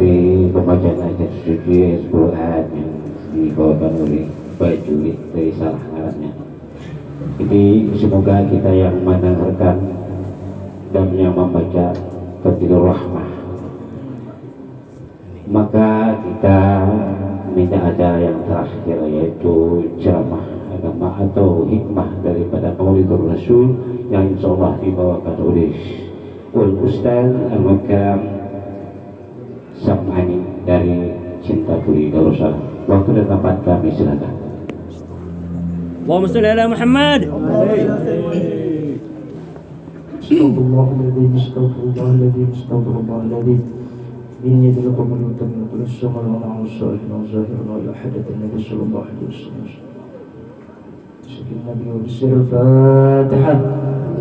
dari pembacaan ayat suci Al-Quran yang dibawakan oleh Pak Juli dari salah ngarannya. Jadi semoga kita yang mendengarkan dan yang membaca tertidur rahmah, maka kita minta acara yang terakhir yaitu ceramah agama atau hikmah daripada Maulidur Rasul yang insyaallah dibawakan oleh Ustaz Al-Makam Sam'ani dari Cintapuri Darussalam. Waktu dan tempat kami silakan. Allahumma shalli ala Muhammad. Astagfirullahaladzim, astagfirullahaladzim, astagfirullahaladzim. Ini adalah pemerintah menulis semalam al-Sa'id al-Zahir ala hadat Nabi sallallahu alaihi wasallam. Sekian Nabi bersir Al-Fatihah.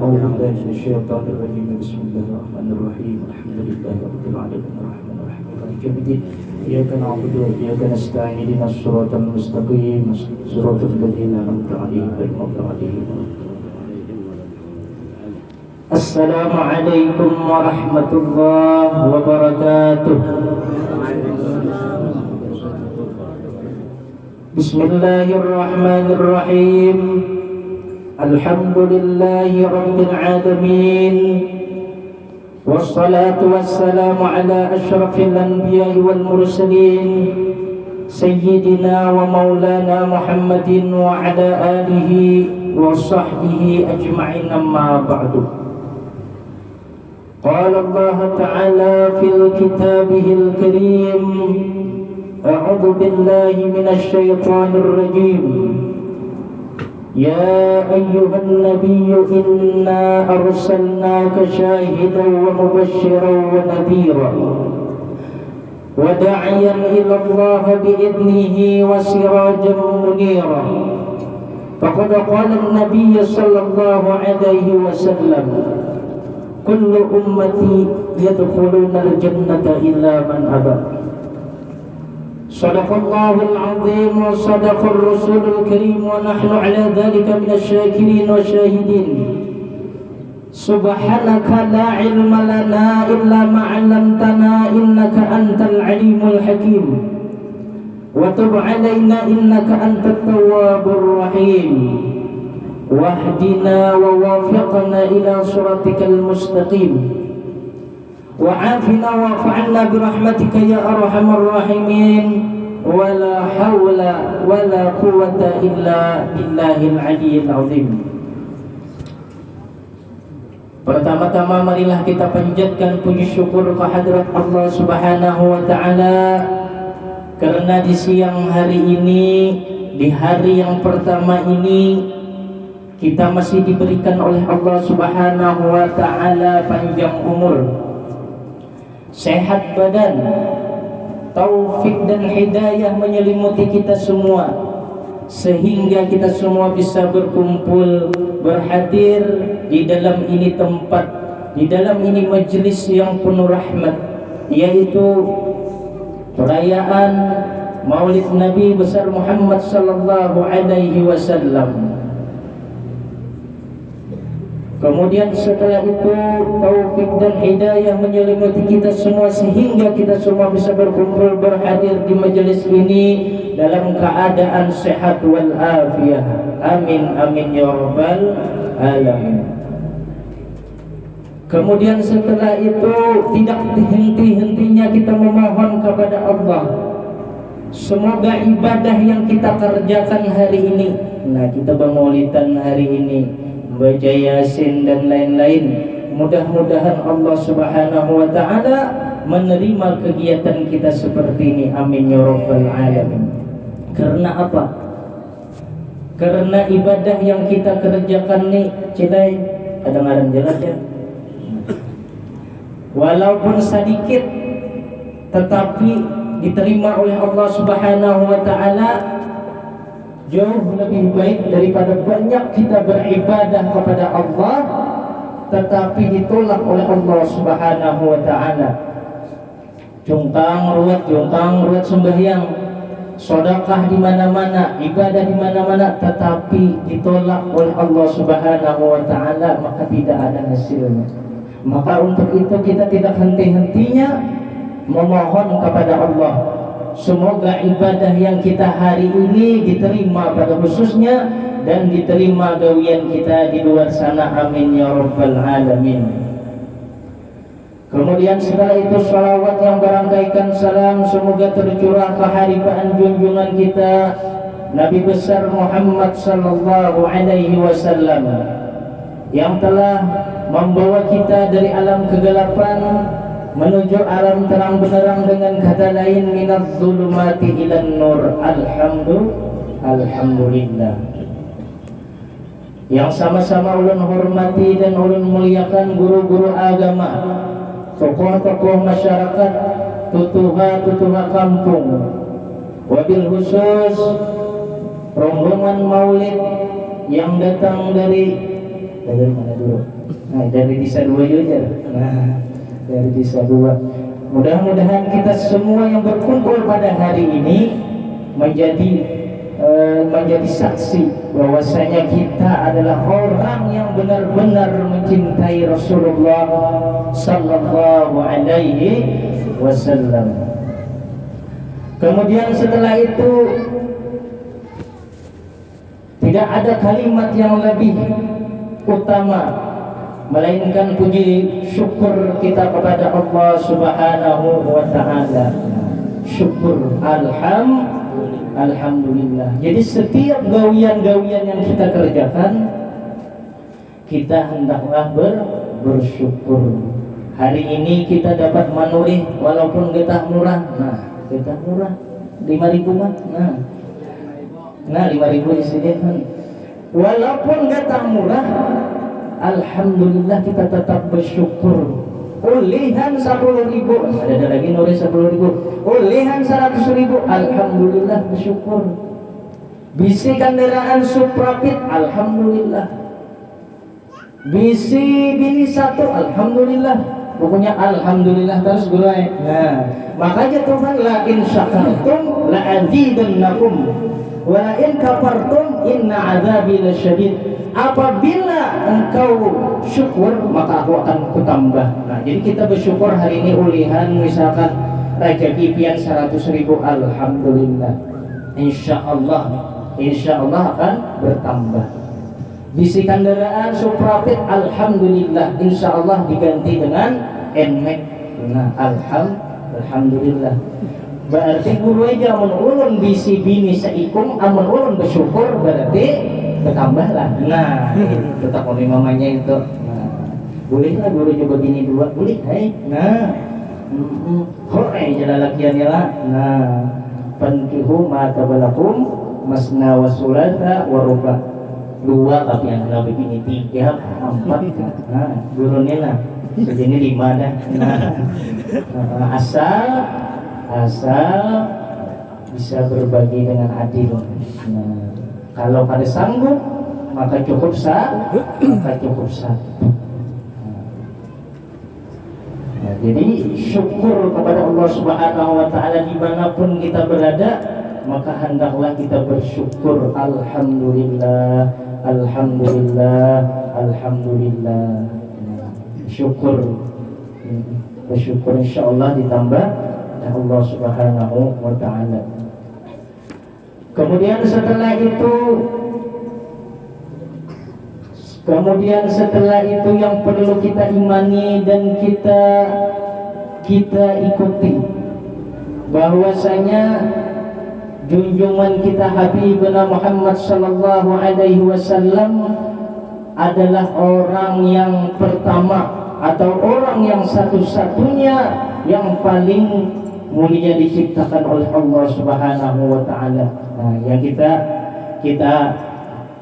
A'udzubillahi minasyaitonir rajim. Bismillahirrahmanirrahim. Alhamdulillahirabbil alamin arrahmanir rahim maliki yaumiddin. Iyyaka na'budu wa iyyaka nasta'in ihdinas siratal mustaqim siratal ladzina an'amta 'alaihim ghairil maghdubi 'alaihim waladdallin. Assalamualaikum warahmatullahi wabarakatuh. Bismillahirrahmanirrahim. Alhamdulillahi rabbil alamin. Wassalatu wassalamu ala asyrafil anbiya'i wal mursalin Sayyidina wa maulana Muhammadin wa ala alihi wa sahbihi ajma'in, amma ba'du. قال الله تعالى في كتابه الكريم أعوذ بالله من الشيطان الرجيم يا أيها النبي إنا أرسلناك شاهدا ومبشرا ونذيرا وداعيا إلى الله بإذنه وسراجا منيرا فقد قال النبي صلى الله عليه وسلم كل أمتي يدخلون الجنة إلا من أبى. صدق الله العظيم وصدق الرسول الكريم ونحن على ذلك من الشاكرين والشاهدين. سبحانك لا علم لنا إلا ما علمتنا إنك أنت العليم الحكيم وتب علينا إنك أنت التواب الرحيم واهدنا ووافقنا إلى صراطك المستقيم وعافنا واعف عنا برحمتك يا أرحم الراحمين ولا حول ولا قوة إلا بالله العلي العظيم. Pertama-tama marilah kita panjatkan puji syukur kehadirat Allah Subhanahu wa taala karena di siang hari ini, di hari yang pertama ini, kita masih diberikan oleh Allah Subhanahu wa taala panjang umur, sehat badan, taufik dan hidayah menyelimuti kita semua, sehingga kita semua bisa berkumpul, berhadir di dalam ini tempat, di dalam ini majelis yang penuh rahmat, yaitu perayaan Maulid Nabi besar Muhammad sallallahu alaihi wasallam. Kemudian setelah itu taufik dan hidayah menyelimuti kita semua sehingga kita semua bisa berkumpul, berhadir di majelis ini dalam keadaan sehat wal afiyah. Amin amin ya rabbal alamin. Kemudian setelah itu tidak henti-hentinya kita memohon kepada Allah, semoga ibadah yang kita kerjakan hari ini, nah kita bermaulidan hari ini, baca Yasin dan lain-lain, mudah-mudahan Allah Subhanahu wa taala menerima kegiatan kita seperti ini. Amin ya rabbal alamin. Karena apa? Karena ibadah yang kita kerjakan nih, Cidai, kadang-kadang jelas ya, walaupun sedikit tetapi diterima oleh Allah Subhanahu wa taala jauh lebih baik daripada banyak kita beribadah kepada Allah tetapi ditolak oleh Allah Subhanahu wa taala. Jungtang ruwet sembahyang, sedekah di mana-mana, ibadah di mana-mana, tetapi ditolak oleh Allah Subhanahu wa taala, maka tidak ada hasilnya. Maka untuk itu kita tidak henti-hentinya memohon kepada Allah semoga ibadah yang kita hari ini diterima pada khususnya dan diterima gawian kita di luar sana, amin ya rabbal alamin. Kemudian setelah itu salawat yang berangkaikan salam semoga tercurah ke haribaan junjungan kita Nabi besar Muhammad sallallahu alaihi wasallam yang telah membawa kita dari alam kegelapan menuju alam terang benderang dengan kata lain minadz zulumati ilan nur. Alhamdulillah. Yang sama-sama ulun hormati dan ulun muliakan guru-guru agama, tokoh-tokoh masyarakat, tutuha kampung, wabil khusus rombongan maulid yang datang dari mana dulu? Nah, dari Desa Dua juga. Nah, dari Desa Dua. Mudah-mudahan kita semua yang berkumpul pada hari ini menjadi saksi bahwasanya kita adalah orang yang benar-benar mencintai Rasulullah sallallahu alaihi wasallam. Kemudian setelah itu tidak ada kalimat yang lebih utama melainkan puji syukur kita kepada Allah Subhanahu wa taala. Syukur alhamdulillah. Jadi setiap gawian-gawian yang kita kerjakan kita hendaklah bersyukur. Hari ini kita dapat manurih walaupun getah murah. Nah, getah murah 5.000 mah. Nah 5.000 disediakan. Walaupun getah murah, alhamdulillah kita tetap bersyukur. Ulihan 10.000, ada lagi nuri 10.000. Ulihan 100.000, alhamdulillah bersyukur. Bisi kendaraan Suprapit, alhamdulillah. Bisi bini 1, alhamdulillah. Pokoknya alhamdulillah terus gue. Nah, makanya Tuhan la in syakartum la azidannakum wa la in kafartum inna adzabi lasyadid. Apabila engkau syukur maka aku akan kutambah. Nah, jadi kita bersyukur hari ini ulihan misalkan rezeki pian 100.000, alhamdulillah. Insyaallah akan bertambah. Bisi kendaraan Suprapit, alhamdulillah, insyaallah diganti dengan NMAX. Nah, alhamdulillah. Berarti guru aja amun ulun bisi bini seikum, amun ulun bersyukur berarti bertambah lah. Nah, tetap oleh mamanya itu. Nah, bolehlah guru coba bini 2, boleh. Hai. Nah, hore jalan lakiannya lah. Nah, pankihu ma tabalakum masna wa sulasa wa ruba. 2 tapi yang lebih bini 3, 4. Nah, gurunya lah. Segini 5 dah. Nah, asal bisa berbagi dengan adil. Nah, kalau pada sanggup maka cukup satu. Nah, jadi syukur kepada Allah Subhanahu wa taala dimanapun kita berada, maka hendaklah kita bersyukur. Alhamdulillah. Syukur. Bersyukur insyaallah ditambah oleh Allah Subhanahu wa taala. Kemudian setelah itu yang perlu kita imani dan kita ikuti bahwasanya junjungan kita Habibuna Muhammad sallallahu alaihi wasallam adalah orang yang pertama atau orang yang satu-satunya yang paling mulia diciptakan oleh Allah Subhanahu wa taala. Nah, yang kita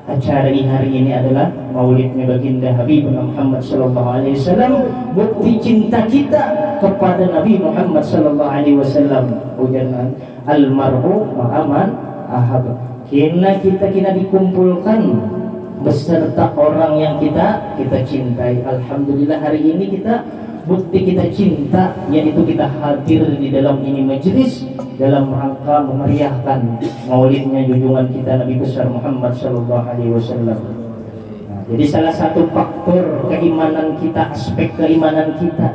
acara hari ini adalah Maulidnya Baginda Habibuna Muhammad sallallahu alaihi wasallam, bukti cinta kita kepada Nabi Muhammad sallallahu alaihi wasallam. Ujangan almarhum ma'aman ahab. Kita dikumpulkan beserta orang yang kita cintai. Alhamdulillah hari ini kita bukti kita cinta, yaitu kita hadir di dalam ini majelis dalam rangka memeriahkan maulidnya junjungan kita Nabi besar Muhammad sallallahu alaihi wasallam. Nah, jadi salah satu faktor keimanan kita, aspek keimanan kita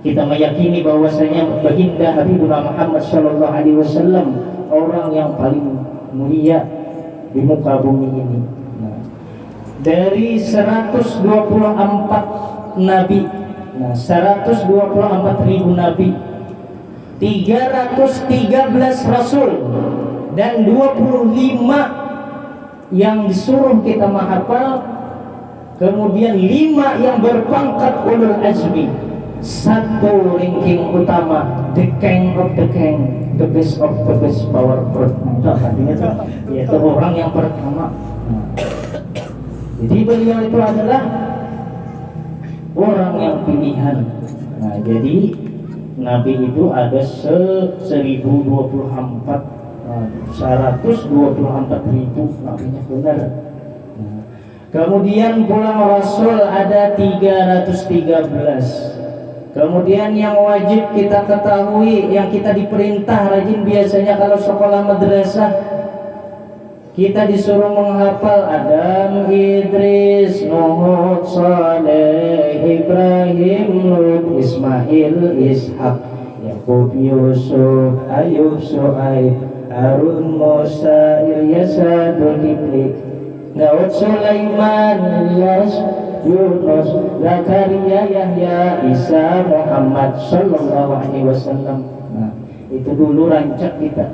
kita meyakini bahwasanya baginda Habibuna Muhammad sallallahu alaihi wasallam orang yang paling mulia di muka bumi ini. Nah, dari 124 nabi, 124.000 nabi, 313 rasul dan 25 yang disuruh kita menghafal, kemudian 5 yang berpangkat ulul azmi, satu ranking utama, the king of the king, the best of the best, power artinya yaitu orang yang pertama. Jadi beliau itu adalah orang yang pilihan. Nah, jadi Nabi itu ada 124.000 nabinya benar. Kemudian pulang Rasul ada 313. Kemudian yang wajib kita ketahui, yang kita diperintah rajin biasanya kalau sekolah madrasah, kita disuruh menghafal Adam, Idris, Nuh, Saleh, Ibrahim, Lut, Ismail, Ishak, Yakub, Yusuf, Ayub, Su'aib, Harun, Musa, Ilyas, Dzulkifli, Daud, Sulaiman, Ilyas, Yunus, Zakaria, Yahya, Isa, Muhammad sallallahu alaihi wasallam. Nah, itu dulu rancak kita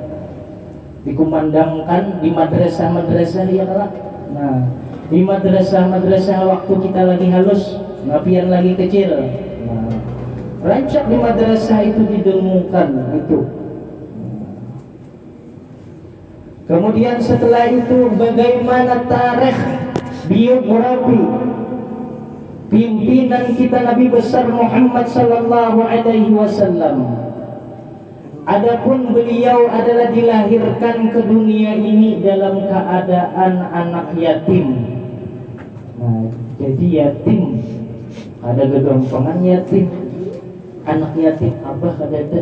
dikumandangkan di madrasah-madrasah ya kan. Nah, di madrasah-madrasah waktu kita lagi halus, napian lagi kecil. Nah, rancak di madrasah itu didengungkan itu. Kemudian setelah itu bagaimana tarikh biografi pimpinan kita Nabi besar Muhammad sallallahu alaihi wasallam. Adapun beliau adalah dilahirkan ke dunia ini dalam keadaan anak yatim. Nah, jadi yatim ada gegampangan yatim, anak yatim abah kadada.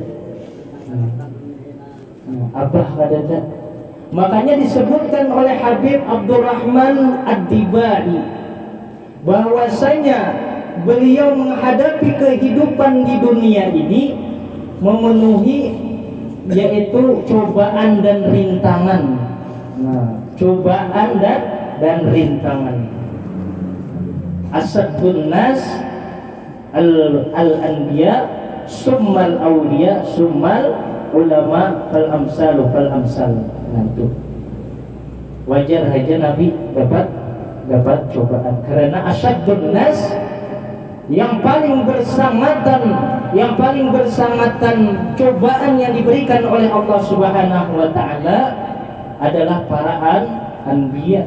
Abah kadada. Makanya disebutkan oleh Habib Abdurrahman Ad-Dibai bahwasanya beliau menghadapi kehidupan di dunia ini memenuhi yaitu cobaan dan rintangan. Nah, cobaan dan rintangan. Asadun nas al-anbiya summal awliya summal ulama fal amsalu fal amsal. Nah, itu wajar saja Nabi dapat cobaan karena asyadun nas, yang paling bersamatan cobaan yang diberikan oleh Allah Subhanahu wa taala adalah para anbiya.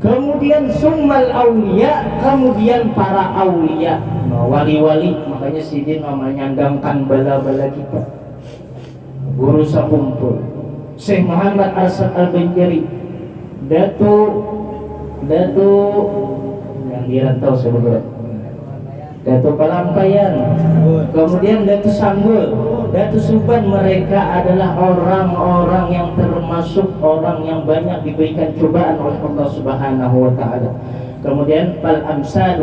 Kemudian summal auliya, kemudian para auliya, wali-wali. Makanya sidin menyandangkan bala-bala kita. Guru sakumpul Syekh Muhammad Arsyad Al-Banjari, Datu yang dirantau sebenarnya, Datu Palampayan, kemudian Datu Sanggul, Datu Suban. Mereka adalah orang-orang yang termasuk orang yang banyak diberikan cobaan oleh Allah Subhanahu wa taala. Kemudian fal amsal,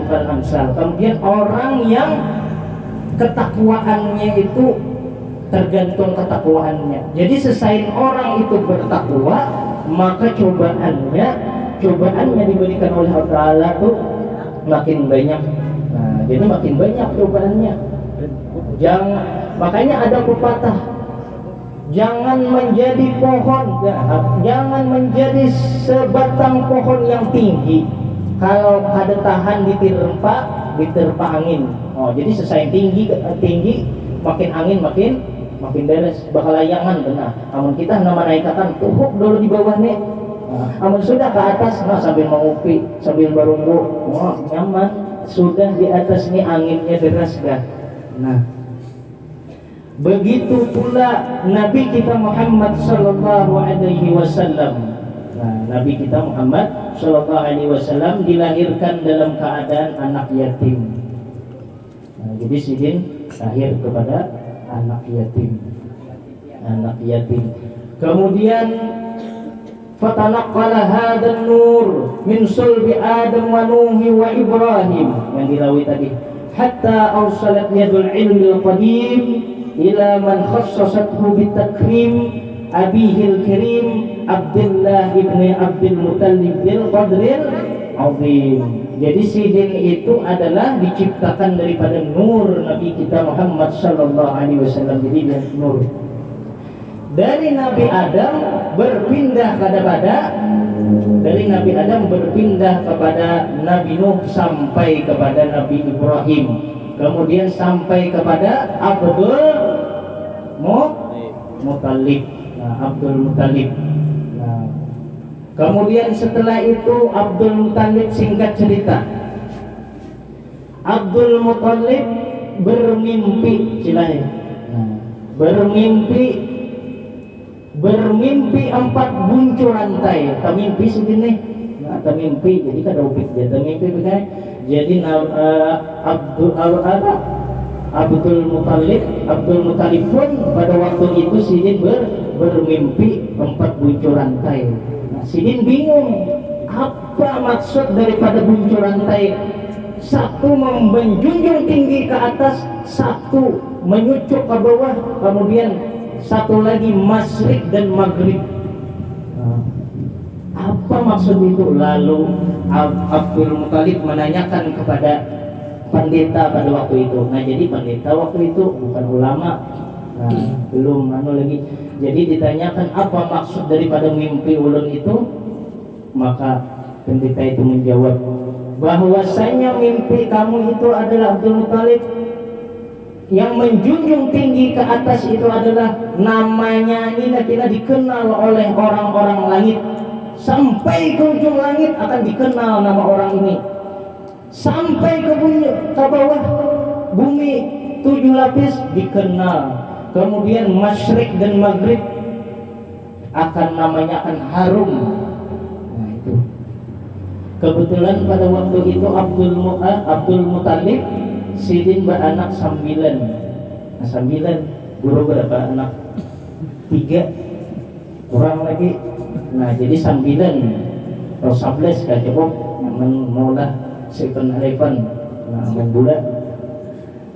kemudian orang yang ketakwaannya itu tergantung ketakwaannya. Jadi sesain orang itu bertakwa, maka cobaannya diberikan oleh Allah Ta'ala tuh makin banyak. Nah, jadi makin banyak cobaannya. Makanya ada pepatah, jangan menjadi pohon, jangan menjadi sebatang pohon yang tinggi kalau ada tahan diterpa angin. Oh, jadi sesain tinggi makin angin makin beres, bakal layangan benar. Namun kita nama naikatan tuhuk dulu di bawah nih. Namun sudah ke atas, sambil mengupi, sambil barunggu, nyaman. Sudah di atas nih anginnya deras dah. Nah, begitu pula Nabi kita Muhammad sallallahu alaihi wasallam. Nah, Nabi kita Muhammad sallallahu alaihi wasallam dilahirkan dalam keadaan anak yatim. Nah, jadi sidin lahir kepada anak yatim. Kemudian fatanaqqala hadan nur min sulbi Adam wa Nuh wa Ibrahim, yang dirawi tadi. hatta awsalat yadul ilmil qadim ila man khassasathu bitakrim abihil karim Abdullah ibn Abdul Muttalib bil qadril azim. Jadi Sidin itu adalah diciptakan daripada nur Nabi kita Muhammad sallallahu alaihi wasallam. Jadi dia nur. Dari Nabi Adam berpindah kepada Nabi Nuh sampai kepada Nabi Ibrahim, kemudian sampai kepada Abdul Muttalib. Abdul Muttalib. Kemudian setelah itu Abdul Muttalib, singkat cerita, Abdul Muttalib bermimpi, bermimpi 4 buncur rantai. Mimpi segini, mimpi. Jadi kada upik dia mimpi begini. Jadi Abdul Muttalib pun pada waktu itu Sidin bermimpi 4 buncur rantai. Sidin bingung apa maksud daripada buncur rantai. Satu menjunjung tinggi ke atas, satu menyucuk ke bawah, kemudian satu lagi masyrik dan maghrib. Apa maksud itu? Lalu Abdul Muttalib menanyakan kepada pendeta pada waktu itu. Jadi pendeta waktu itu bukan ulama, belum lagi. Jadi ditanyakan apa maksud daripada mimpi ulun itu, maka pendeta itu menjawab bahwasanya mimpi kamu itu adalah Abdul Muttalib, yang menjunjung tinggi ke atas itu adalah namanya ini kita dikenal oleh orang-orang langit, sampai ke ujung langit akan dikenal nama orang ini, sampai ke bawah bumi 7 lapis dikenal. Kemudian masyrik dan maghrib namanya akan harum. Itu kebetulan pada waktu itu Abdul Muttalib Sidin beranak 9. 9 guru berapa anak? 3 kurang lagi. Jadi 9 atau 11 kan cukup maulah 7-11 bulan.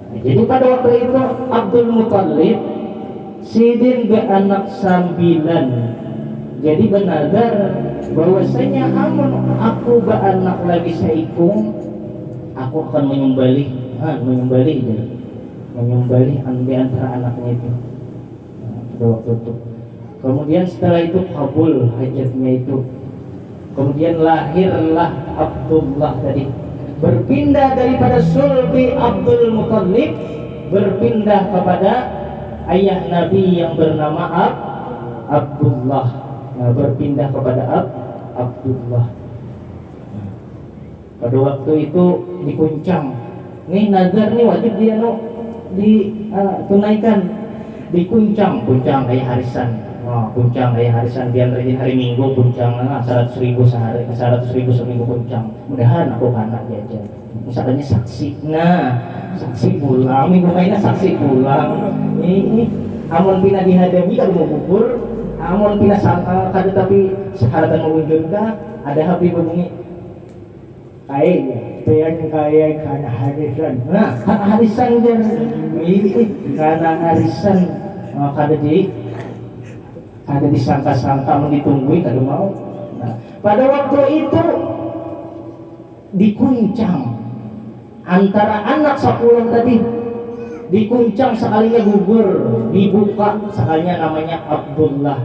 Jadi pada waktu itu Abdul Muttalib Sidin beranak 9. Jadi benar bahwasanya amun aku beranak lagi seikung, aku akan menyembelih di antara anaknya itu. Pada waktu itu. Kemudian setelah itu kabul hajatnya itu. Kemudian lahirlah Abdullah tadi. Berpindah daripada sulbi Abdul Muttalib, berpindah kepada ayah Nabi yang bernama Abdullah. Berpindah kepada Abdullah. Pada waktu itu dikuncang. Nih nazar nih wajib dia ditunaikan. Dikuncang kayak harisan. Kuncang kayak harisan biar rajin hari Minggu kuncang 100.000 sehari, 100.000 seminggu kuncang. Mudahan aku kanak aja. Misalnya saksi pulang minggu mainnya saksi pulang. Ini amun pina dihadami kalau mau gugur, amun pina sangka kada tapi sekarang mau wujudkan ada habis bunyi kaya karena harisan. Karena harisan dia karena harisan ada disangka-sangka ditungguin kada mau. Pada waktu itu dikuncang antara anak 10 tadi, dikuncang sekalinya gugur, dibuka sekalinya namanya Abdullah.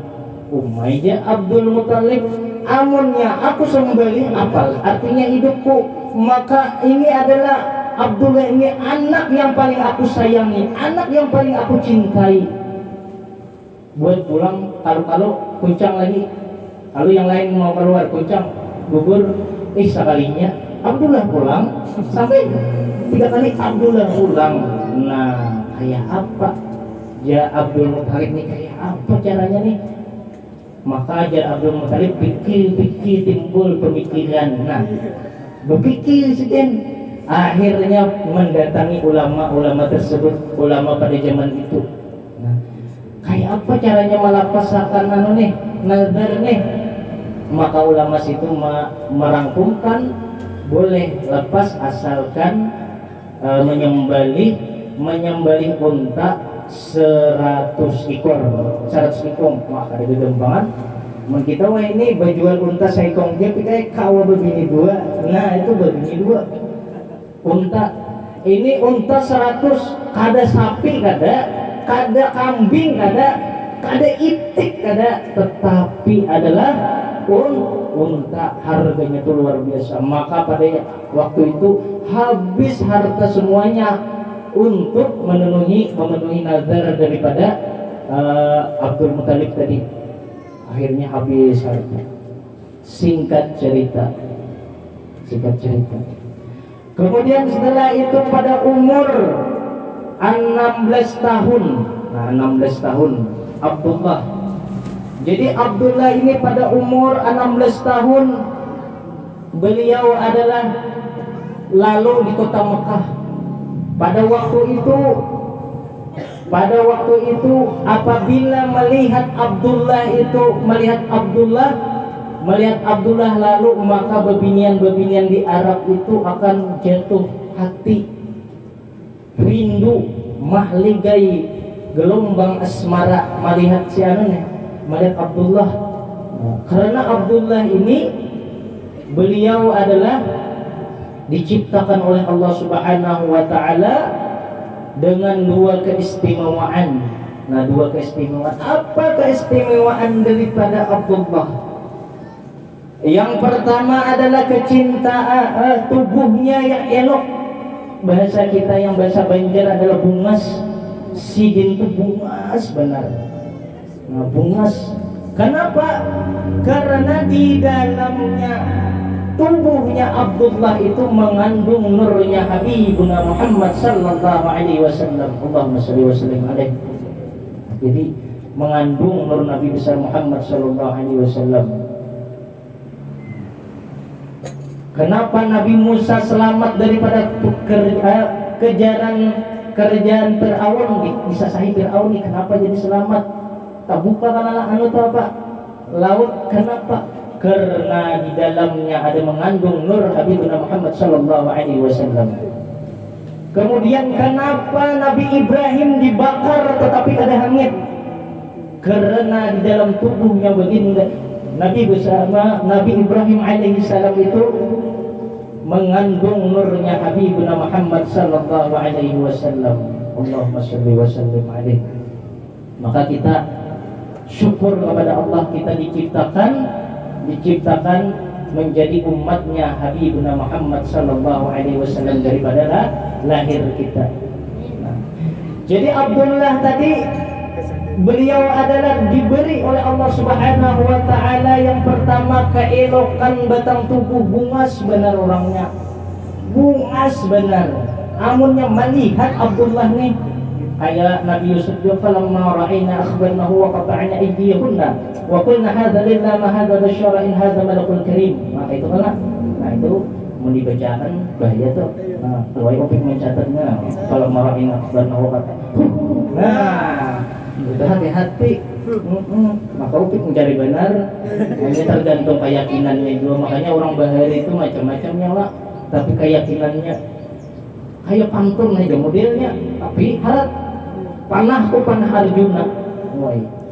Umayya Abdul Muttalib, amunnya aku sembelih apal artinya hidupku, maka ini adalah Abdullah ini anak yang paling aku sayangi, anak yang paling aku cintai. Buat pulang kalau kuncang lagi, kalau yang lain mau keluar kuncang gugur, sekalinya Abdullah pulang sampai 3 kali Abdullah pulang. Kayak apa ya Abdul Muttalib nih, kayak apa caranya nih? Maka ajar Abdul Muttalib pikir timbul pemikiran. Berpikir sedang akhirnya mendatangi ulama tersebut, ulama pada zaman itu. Kayak apa caranya melaksanakan nazar nih? Maka ulama situ merangkumkan boleh lepas asalkan menyembelih unta 100 ekor. Wah kada gedem banget. Mun kita wah ini bajual unta saikong dia kayak kawa begini dua. Nah itu begini dua unta. Ini unta 100, kada sapi kada kambing kada itik kada, tetapi adalah unta, harganya itu luar biasa. Maka pada waktu itu habis harta semuanya untuk memenuhi nazar daripada Abdul Muthalib tadi. Akhirnya habis harta. Singkat cerita. Kemudian setelah itu pada umur 16 tahun. Nah, 16 tahun Abdullah. Jadi Abdullah ini pada umur 16 tahun beliau adalah lalu di kota Mekah. Pada waktu itu apabila melihat Abdullah lalu, maka bebinian di Arab itu akan jatuh hati, rindu, mahligai gelombang asmara melihat melihat Abdullah. Karena Abdullah ini beliau adalah diciptakan oleh Allah Subhanahu wa taala dengan dua keistimewaan. Nah, dua keistimewaan. Apa keistimewaan daripada Abdullah? Yang pertama adalah kecintaan tubuhnya yang elok. Bahasa kita yang bahasa Banjar adalah bungas. Sidin itu bungas benar. Nah, bungas. Kenapa? Karena di dalamnya tubuhnya Abdullah itu mengandung nurnya Habibuna Muhammad sallallahu alaihi wasallam. Allahumma shalli wa sallim alaihi. Jadi mengandung nur Nabi besar Muhammad sallallahu alaihi wasallam. Kenapa Nabi Musa selamat daripada kerjaan Fir'aun, disasahi Fir'aun nih? Kenapa jadi selamat? Tak buka kalalah laut. Kenapa? Karena di dalamnya ada mengandung nur Habibuna Muhammad sallallahu alaihi wasallam. Kemudian kenapa Nabi Ibrahim dibakar tetapi kada hangit? Karena di dalam tubuhnya baginda Nabi bersama Nabi Ibrahim alaihi salam itu mengandung nurnya Habibuna Muhammad sallallahu alaihi wasallam. Allahumma shalli wa sallim alaihi. Maka kita syukur kepada Allah, kita diciptakan menjadi umatnya Habibuna Muhammad sallallahu alaihi wasallam daripada lahir kita. Nah, jadi Abdullah tadi beliau adalah diberi oleh Allah Subhanahu wa taala yang pertama keelokan batang tubuh, bungas benar orangnya. Bungas benar. Amunnya melihat Abdullah nih kayak Nabi Yusuf dia falamma ra'ayna akhbarnahu wa qata'na aydiyahunna wa qulna hadza lillahi ma hadza basyara in hadza malakul karim. Maka itu kan. Nah, itu mau dibacakan bahaya tuh. Nah, tuai opik mencatatnya falamma ra'ayna akhbarnahu wa qata'na. Nah, itu hati-hati. Maka upik mencari benar. Ini tergantung keyakinannya juga. Makanya orang bahari itu macam-macamnya lah. Tapi keyakinannya kayak pantun aja modelnya. Tapi harap panahku panah Arjuna.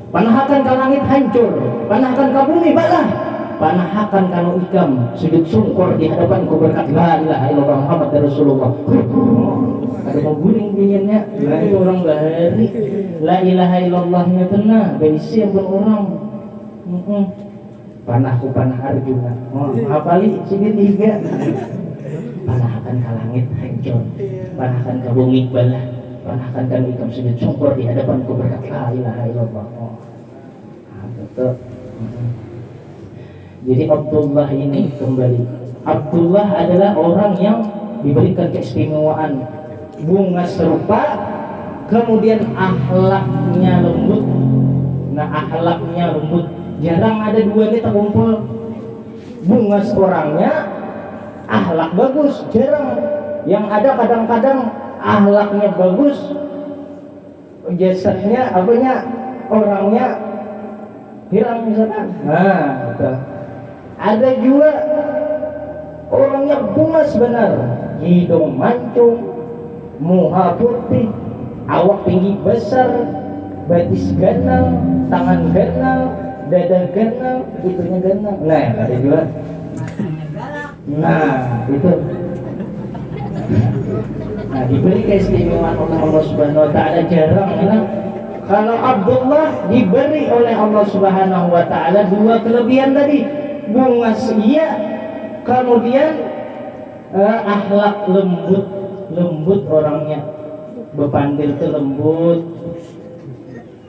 Panahakan ke langit hancur, panahakan ke bumi balah, panahakan kanu ikam sujud sungkur di hadapanku berkat la ilaha illallah Muhammad Rasulullah. Ada mau guling dinginnya. Nah, itu orang bahari la ilaha illallahnya tenang berisi pun orang. Panahku panah Arjuna. Hafali sini 3. Panahakan ke langit hancur, panahakan ke bumi balah, panahakan kanu ikam sujud sungkur di hadapanku berkat la ilaha illallah. Betul. Jadi Abdullah ini kembali. Abdullah adalah orang yang diberikan keistimewaan, bunga serupa, kemudian akhlaknya lembut. Nah, akhlaknya lembut. Jarang ada dua ini terkumpul. Bunga orangnya, akhlak bagus. Jarang. Yang ada kadang-kadang akhlaknya bagus, jasadnya orangnya hilang misalkan. Nah, gitu. Ada juga orangnya bungas benar, hidung mancung, muha putih, awak tinggi besar, batis ganal, tangan ganal, dada ganal, itunya ganal. Nah, ada juga. Nah, itu. Nah, diberi keistimewaan oleh Allah Subhanahu wa taala jarang ya. Kalau Abdullah diberi oleh Allah Subhanahu wa taala dua kelebihan tadi, bunga iya, kemudian akhlak lembut orangnya, bepandil itu lembut.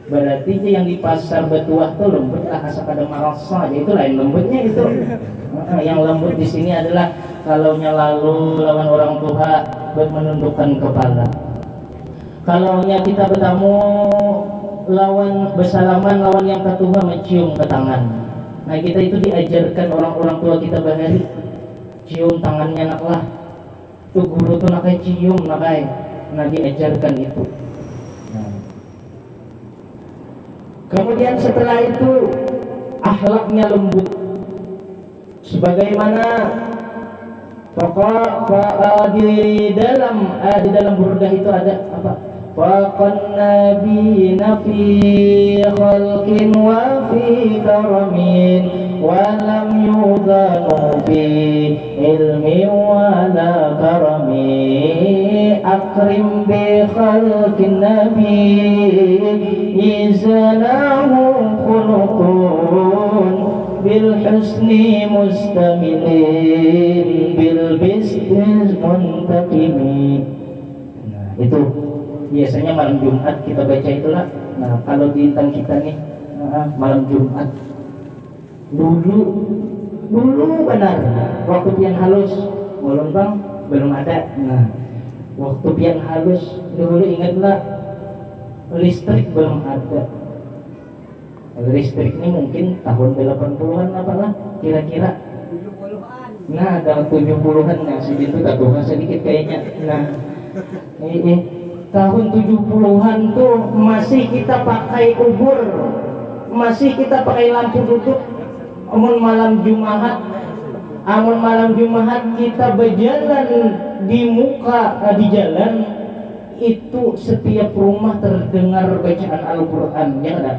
Berarti yang di pasar betuah tuh lembut lah, asa pada marasa aja, itu lain lembutnya itu. Yang lembut di sini adalah kalau lalu lawan orang tua menundukkan kepala. Kalau kita bertamu lawan bersalaman lawan yang ketua mencium ke tangan. Nah kita itu diajarkan orang-orang tua kita bahari cium tangannya nak lah. Tuh guru tuh nak cium nak nah diajarkan itu. Nah. Kemudian setelah itu akhlaknya lembut. Sebagaimana pokok di dalam burdah itu ada apa? Faqan nabiyina fi khalqin wa fi karamin wa lam yudhanu fi ilmi wa la karami akrim bi khalqin nabi izanahu khuluqun bil husni mustamilin bil bisnis muntaqimi. Nah itu biasanya malam Jumat kita baca itulah. Nah kalau di tang kita nih malam Jumat dulu benar waktu pian halus belum bang belum ada. Nah waktu pian halus dulu ingatlah listrik belum ada. Listrik ini mungkin tahun 80-an apalah kira-kira. Nah tahun 70-an yang sedikit tak sedikit kayaknya. Nah tahun 70-an tuh masih kita pakai ubur, masih kita pakai lampu duduk. Amun malam Jumat kita berjalan di di jalan itu setiap rumah terdengar bacaan Al-Quran, ya kan?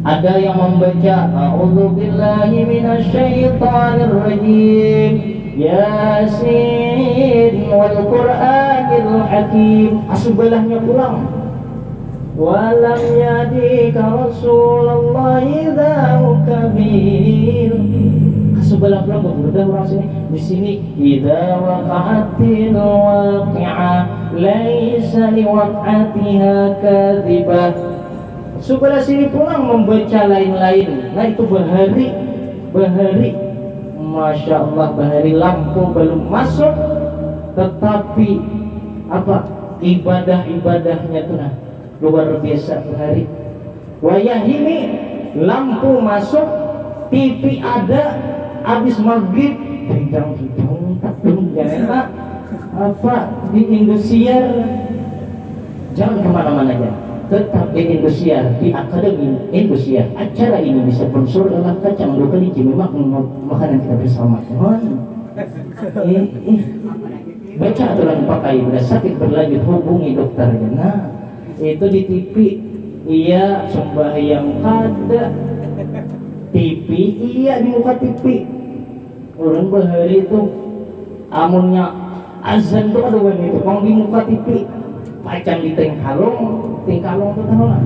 Ada yang membaca A'udzubillahi minasyaitonir rajim Yasin wal Qur'anil hakim. Asubelahnya pulang. Walam yadika Rasulullah idzahu kabir. Asubelah pulang berbeda orang sini. Di sini idza waqa'atil waqi'ah laisa liwaq'atiha kadzibah. Sebelah sini pulang membaca lain-lain. Nah itu bahari Masya Allah, bahari lampu belum masuk tetapi apa ibadah-ibadahnya tuh nah luar biasa bahari. Wayah ini lampu masuk, TV ada, habis maghrib hidang tak enak apa di Indosiar, jangan kemana-mana aja, tetap di Indosiar, di Akademi Indosiar. Acara ini disponsor oleh kacang dua kali memang makanan kita bersama. Baca aturan pakai bila sakit berlanjut hubungi dokternya. Nah itu di TV iya sembahyang ada, TV iya di muka TV. Orang bahari itu amunnya azan tuh ada wanita bang di muka TV, pacang di tingkalong tuh tahu lah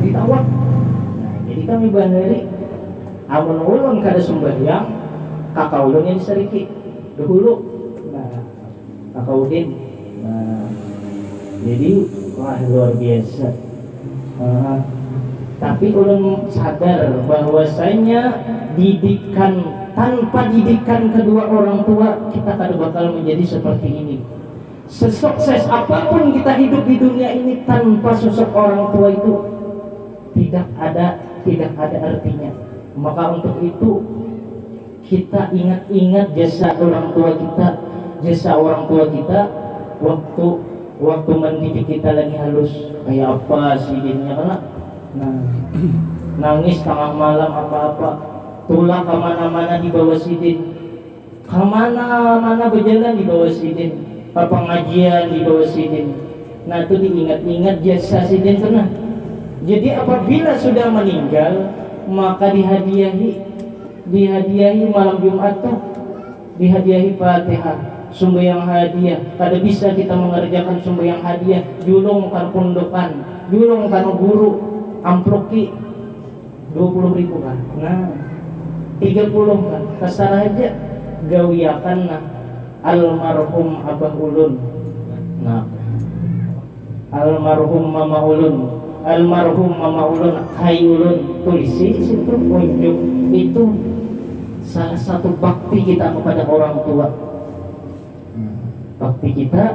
ditawak. Nah jadi kami bahari amun ulun kada sembahyang kakak ulun yang diseriki dahulu. Nah kakak udin. Nah jadi wah luar biasa. Tapi ulun sadar bahwasanya didikan, tanpa didikan kedua orang tua kita kada bakal menjadi seperti ini. Sesukses apapun kita hidup di dunia ini tanpa sosok orang tua itu tidak ada artinya. Maka untuk itu kita ingat-ingat jasa orang tua kita waktu mendidik kita lagi halus kayak apa sih jadinya kena. Nah nangis tengah malam apa-apa, tulah kemana-mana di bawah sidin, kemana-mana berjalan di bawah sidin. pengajian di bawah sidin. Nah itu diingat-ingat jasa sidin tuh. Nah jadi apabila sudah meninggal maka dihadiahi malam Jumat tuh, dihadiahi Fatihah, sembahyang hadiah. Kada bisa kita mengerjakan sembahyang hadiah julung kan pondokan, julung kan guru, amploki 20.000 kan. Nah 30 kan kasar aja gawiakan nah almarhum Abah Ulun. Nah almarhum Mama Ulun, almarhum Mama Ulun, Hai Ulun, tulisi situ unjuk. Itu salah satu bakti kita kepada orang tua. Bakti kita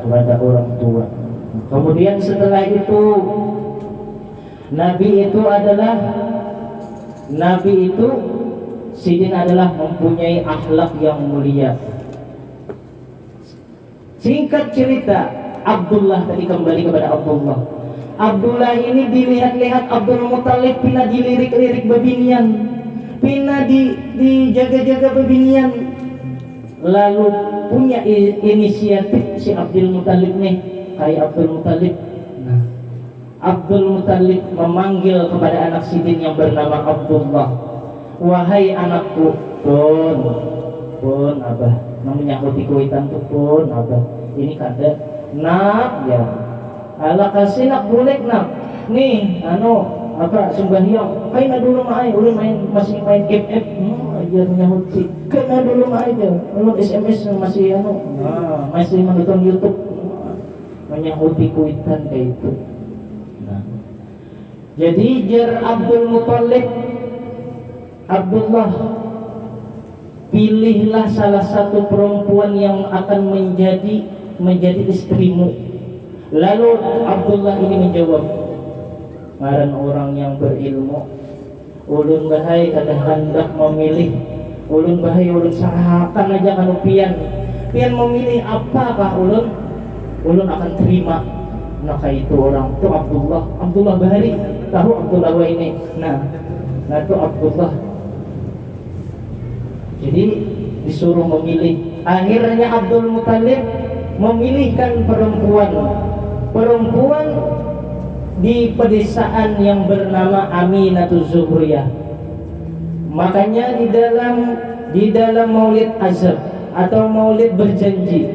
kepada orang tua. Kemudian setelah itu Nabi itu sidin adalah mempunyai akhlak yang mulia. Singkat cerita, Abdullah tadi kembali kepada Abdullah. Abdullah ini dilihat-lihat Abdul Muthalib pina dilirik-lirik bebinian, pina dijaga-jaga bebinian. Lalu punya inisiatif si Abdul Muthalib nih, kayak Abdul Muthalib. Nah, Abdul Muthalib memanggil kepada anak sidin yang bernama Abdullah, wahai anakku, pun abah, namanya kuitan tuh pun abah, ini kada nak ya, ala kasih nak boleh nak, nih apa sembahyang, kain dulu masih main game app, ajarnya hutsi, kena dulu aja, kalau SMS masih masih menonton YouTube, menyahuti kuitan kayak itu. Nah, jadi jar Abdul Muthalib, Abdullah, pilihlah salah satu perempuan yang akan menjadi istrimu. Lalu Abdullah ini menjawab, ngaran orang yang berilmu, ulun bahai kada hendak memilih, ulun bahai ulun sahakan aja kanu pian memilih apakah ulun akan terima. Maka itu orang itu Abdullah Bahari, tahu Abdullah ini. Nah itu Abdullah. Jadi disuruh memilih. Akhirnya Abdul Muthalib memilihkan perempuan di pedesaan yang bernama Aminatul Zuhriyah. Makanya di dalam Maulid Azab atau Maulid berjanji,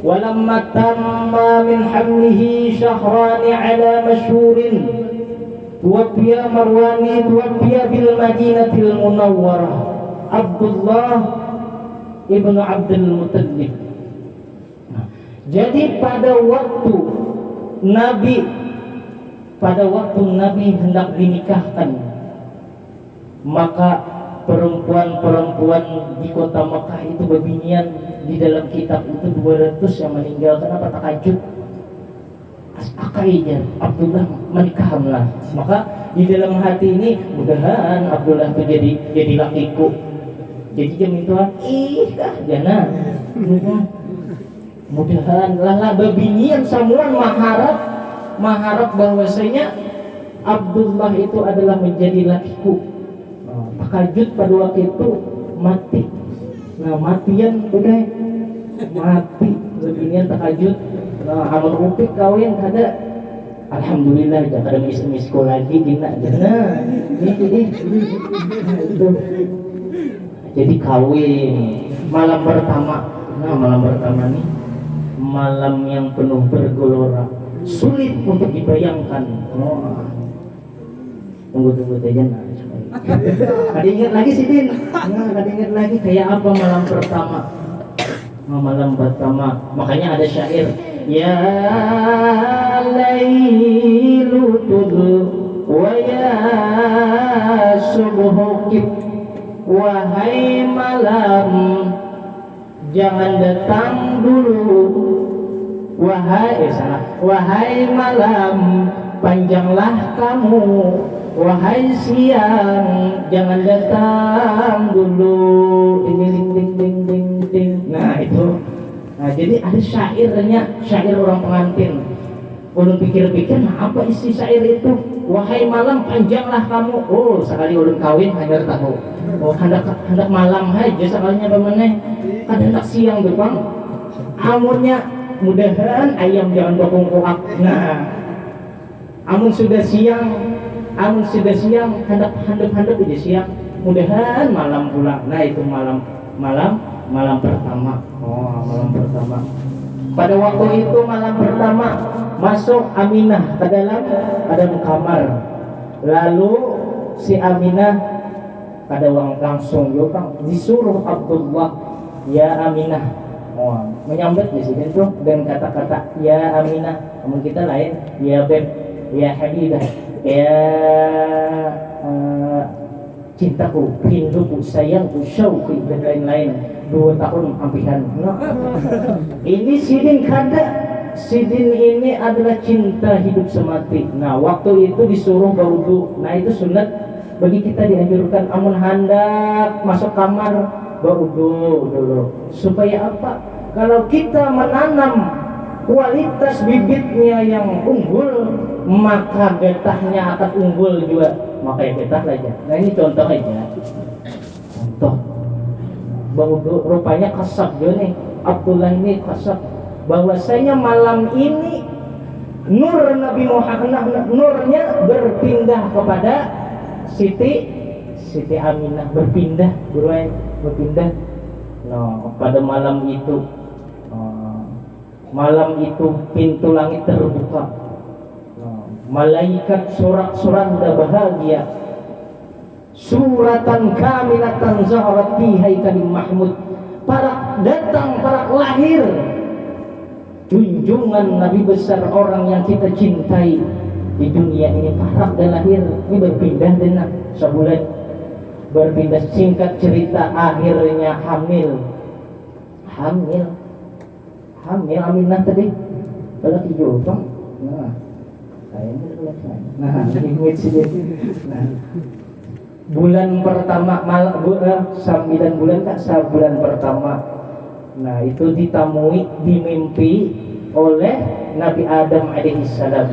walamma tamma min hamlihi syahrani ala masyhurin tuwaffiya marwani tuwaffiya bil madinatil munawwarah Abdullah ibnu Abdul Muthalib. Nah, jadi pada waktu Nabi hendak dinikahkan, maka perempuan-perempuan di kota Mekah itu bebinian. Di dalam kitab itu 200 yang meninggal. Kenapa takajub? Akainya Abdullah menikahlah. Maka di dalam hati ini, mudahan Abdullah itu jadi lakiku. Jadi jam itu jana. Mudahan lah bebinian semua maharap bahwasanya Abdullah itu adalah menjadi lakiku. Takajud pada waktu itu mati. Nah matian udah mati beginian takajud. Nah amal upik kawin kada, alhamdulillah jangan ada misko lagi jana jadi kawin malam pertama. Nah malam pertama nih malam yang penuh bergelora, sulit untuk dibayangkan. Tunggu aja nah. Ada ingat lagi sih Din? Nah, ada ingat lagi kayak apa malam pertama? Malam pertama, makanya ada syair, ya lailu tudlu wa ya subuhukib, wahai malam jangan datang dulu, wahai malam panjanglah kamu, wahai siang jangan datang dulu. Ini ding. Nah itu. Nah jadi ada syair orang pengantin. Ulun pikir-pikir, nah apa isi syair itu? Wahai malam panjanglah kamu. Oh, sekali ulun kawin hanya tahu. Oh, hendak malam aja sekalinya pemenang. Kan hendak siang tuh bang. Amunnya mudahan ayam jangan dokong koak. Nah, amun sudah siang hendak handap aja siang. Mudahan malam pulang. Nah itu malam pertama. Oh, malam pertama. Pada waktu itu malam pertama masuk Aminah ke dalam kamar. Lalu si Aminah pada langsung disuruh Abdullah, ya Aminah. Oh, menyambut di sini tuh dengan kata-kata ya Aminah. Namun kita lain ya Beb, ya Habibah, ya cintaku, rinduku, sayangku, syauqi dan lain-lain. 2 tahun ampihan. Nah, ini sidin ini adalah cinta hidup semati. Nah, waktu itu disuruh berwudu. Nah, itu sunat bagi kita dianjurkan. Amun hendak masuk kamar berwudu dulu. Supaya apa? Kalau kita menanam kualitas bibitnya yang unggul, maka getahnya akan unggul juga. Makanya getah aja. Nah, ini contoh aja. Contoh. Berwudu rupanya kasab juga nih. Abdullah ini kasab bahwasanya malam ini nur Nabi Muhammad, nurnya berpindah kepada Siti Aminah, berpindah pada malam itu. Malam itu pintu langit terbuka. Malaikat sorak-sorak udah bahagia. Suratan kamilatan zaharat fi haikalim mahmud. Para lahir junjungan Nabi besar, orang yang kita cintai di dunia ini. Parak dan lahir ini berpindah dengan sebulan, berpindah. Singkat cerita akhirnya hamil Aminah tadi pada hijau bang. Nah bulan pertama 9 bulan tak sebulan pertama. Nah itu dimimpi oleh Nabi Adam alaihissalam.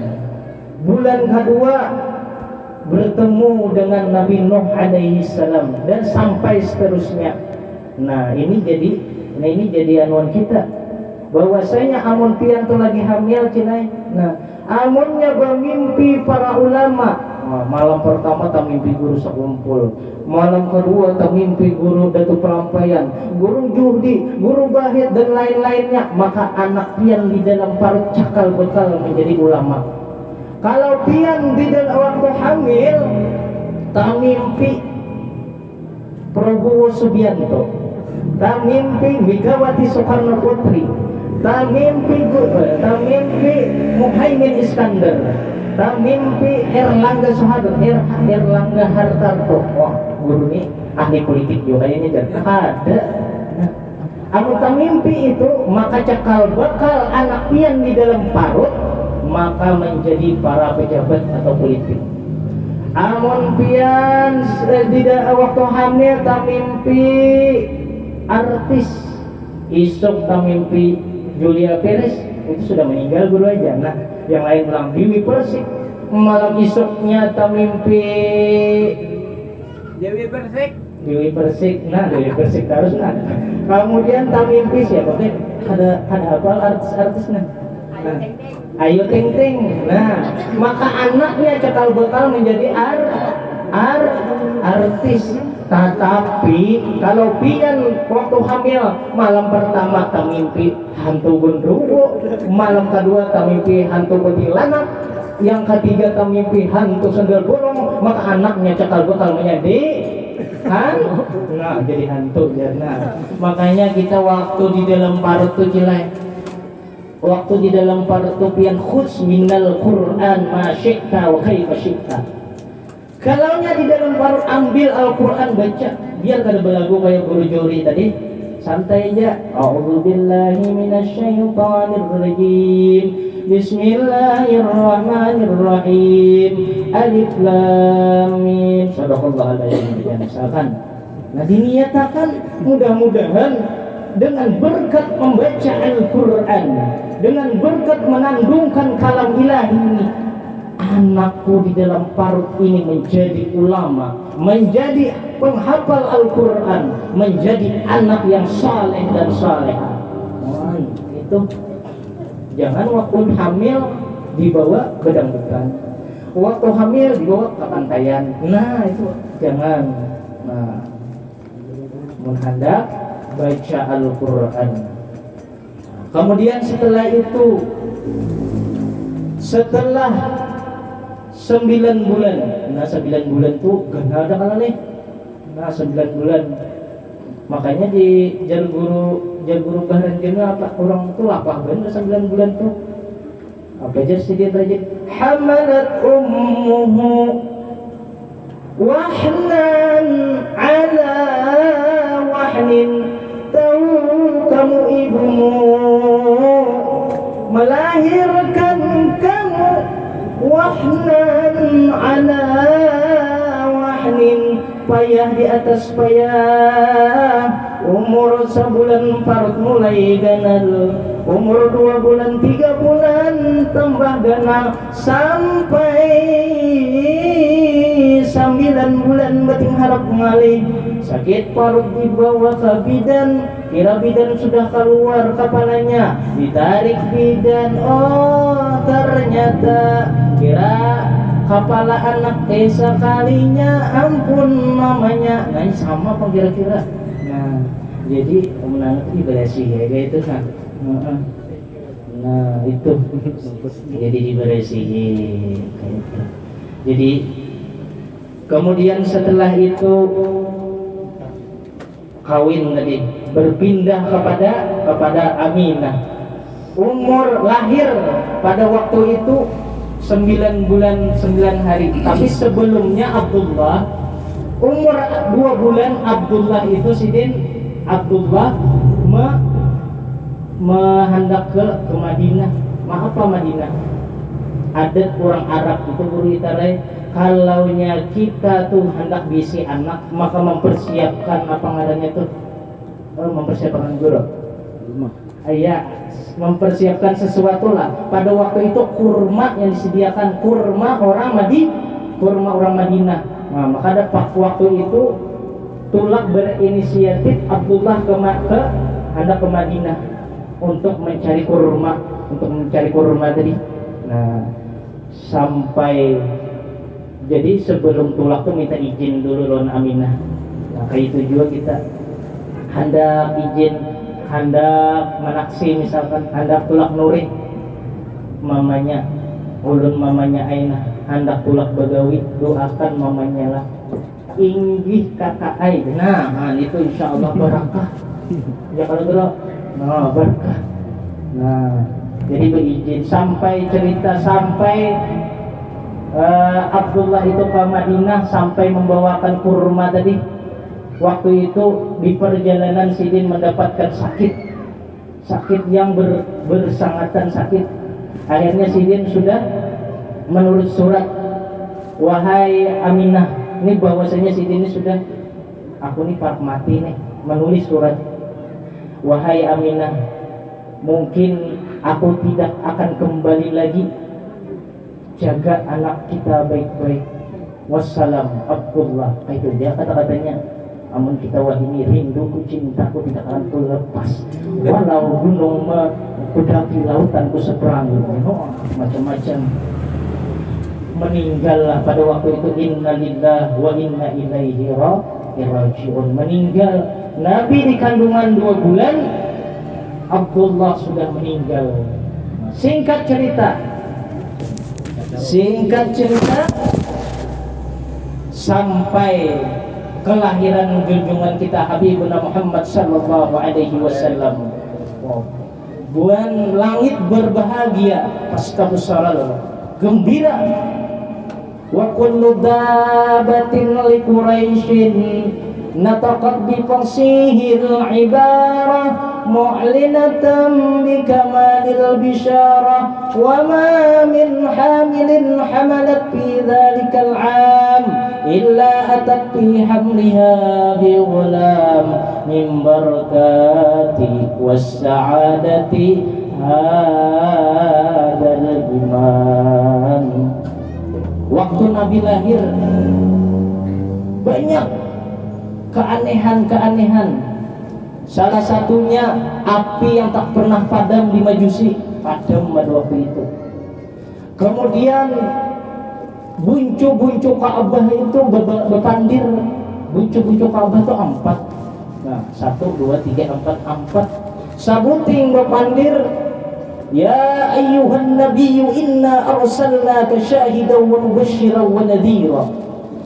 Bulan kedua bertemu dengan Nabi Nuh alaihissalam dan sampai seterusnya. Nah ini jadi anuan kita bahwasanya amun pian tu lagi hamil cinai. Nah amunnya bermimpi para ulama. Malam pertama tak mimpi guru sekumpul, malam kedua tak mimpi guru Datuk Pelampaian, guru Juhdi, guru Bahid dan lain-lainnya. Maka anak pian di dalam parut cakal bekal menjadi ulama. Kalau pian di dalam waktu hamil tak mimpi Prabowo Subianto, tak mimpi Megawati Soekarno Putri, tak mimpi Muhaimin Iskandar, tak mimpi Erlangga Hartarto. Wah, guru ini ahli politik juga ini dan ada. Amun tak mimpi itu, maka cakal bakal anak pian di dalam parut, maka menjadi para pejabat atau politik. Amun pian di waktu hamil tak mimpi artis, isuk tak mimpi Julia Perez, itu sudah meninggal guru aja. Nah yang lain bilang Dewi Persik, malam isuknya tak mimpi Dewi Persik. Nah Dewi Persik terus. Nah kemudian tak mimpi siapa deh, ada apa artis-artisnya. Nah, Ayu Ting Ting. Nah maka anaknya cekal bakal menjadi artis. Tetapi kalau pian waktu hamil, malam pertama tak mimpi hantu genderuwo, malam kedua tak mimpi hantu kuntilanak, yang ketiga tak mimpi hantu sendal bolong, maka anaknya cekal bakal menjadi jadi hantu. Nah makanya kita waktu di dalam parut tuh cilai, waktu di dalam parut tuh pian khudz minal Qur'an ma syi'ta wa kaifa syi'ta. Kalaunya di dalam parut ambil Al-Quran baca, biar kada belagu kayak guru Juri tadi, santai aja. A'udzubillahi minasyaitonir rajim. Bismillahirrahmanirrahim. Alif lam mim. Shadaqallahul azim. Misalkan. Nah diniatakan mudah-mudahan dengan berkat membaca Al-Quran, dengan berkat menandungkan kalam ilahi ini, anakku di dalam parut ini menjadi ulama, menjadi penghafal Al-Quran, menjadi anak yang saleh dan salehah. Wah, itu jangan waktu hamil dibawa ke dangdutan, waktu hamil dibawa ke pantaian. Nah itu jangan. Nah, menghendak baca Al-Quran. Kemudian setelah itu, setelah 9 bulan, nah 9 bulan tuh gak ada kalau nih. Nah 9 bulan, makanya di jalur Bahrain Jena apa orang tuh lapah bener 9 bulan tuh. Apa aja sih dia rajin. Hamalat ummuhu wahnan ala wahnin, tahu kamu ibumu melahirkan kamu wahnan ala wahnin, payah di atas payah. Umur sebulan parut mulai ganal, umur 2 bulan 3 bulan tambah ganal, sampai 9 bulan bating harap ngalih. Sakit parut dibawa ke bidan, kira bidan sudah keluar kepalanya, ditarik bidan, oh ternyata kira kepala anak sekalinya, ampun namanya. Nah ini sama apa kira-kira? Nah jadi anak itu diberesi ya kayak itu kan. Nah itu jadi diberesi kayak itu. Jadi kemudian setelah itu kawin tadi, berpindah kepada Aminah. Umur lahir pada waktu itu 9 bulan 9 hari. Tapi sebelumnya Abdullah umur 2 bulan, Abdullah itu sidin Abdullah menghendak ke Madinah. Apa Madinah? Adat orang Arab itu guru itarai, kalaunya kita tuh hendak bisi anak, maka mempersiapkan apa ngadanya tuh, mempersiapkan guru. Iya, mempersiapkan sesuatu lah. Pada waktu itu kurma yang disediakan, kurma orang Madinah. Nah, maka ada waktu itu Tulak berinisiatif Abdullah hendak ke Madinah untuk mencari kurma tadi. Nah, sampai jadi sebelum Tulak tuh minta izin dulu lawan Aminah. Nah, kayak itu juga kita hendak izin, hendak menaksi, misalkan hendak Tulak Nuri mamanya, ulun mamanya Ainah hendak Tulak Bagawi, doakan mamanya lah inggih kakak Ain. Nah itu insya Allah barakah ya kalau dulu. Nah barakah. Nah jadi berizin, sampai cerita sampai Abdullah itu ke Madinah, sampai membawakan kurma tadi. Waktu itu di perjalanan Sidin mendapatkan sakit yang bersangatan sakit. Akhirnya Sidin sudah menulis surat, wahai Aminah, ini bahwasanya Sidin ini sudah, aku nih park mati nih, menulis surat, wahai Aminah, mungkin aku tidak akan kembali lagi, jaga anak kita baik-baik. Wassalam Abdullah. Itu dia kata-katanya, amun kita wahini rinduku cintaku tidak akan ku lepas, walau gunung kudaki lautan ku seberangi. Oh, macam-macam. Meninggallah pada waktu itu, innalillah wa inna ilaihi raji'un. Meninggal Nabi di kandungan 2 bulan, Abdullah sudah meninggal. Singkat cerita, sampai kelahiran junjungan kita Habibuna Muhammad sallallahu alaihi wasallam. Buan langit berbahagia pasca busara, gembira. Wa kullu dabatin li Quraisyin nataqat bi fasihil ibarah mu'linatan bi kamalil bisyarah wa ma min hamilin hamalat fi dhalikal 'am illa atat fi hamliha bi ghulam min barakati was-sa'adati hadzal iman. Waktu Nabi lahir banyak keanehan-keanehan. Salah satunya api yang tak pernah padam di Majusi, padam pada waktu itu. Kemudian buncu-buncu Ka'bah itu berpandir. Buncu-buncu Ka'bah itu 4. Nah, 1, 2, 3, 4. Sabuting berpandir. Ya ayyuhan nabiyyu inna arsalnaka syahidan wa mubasysyiran wa nadhira.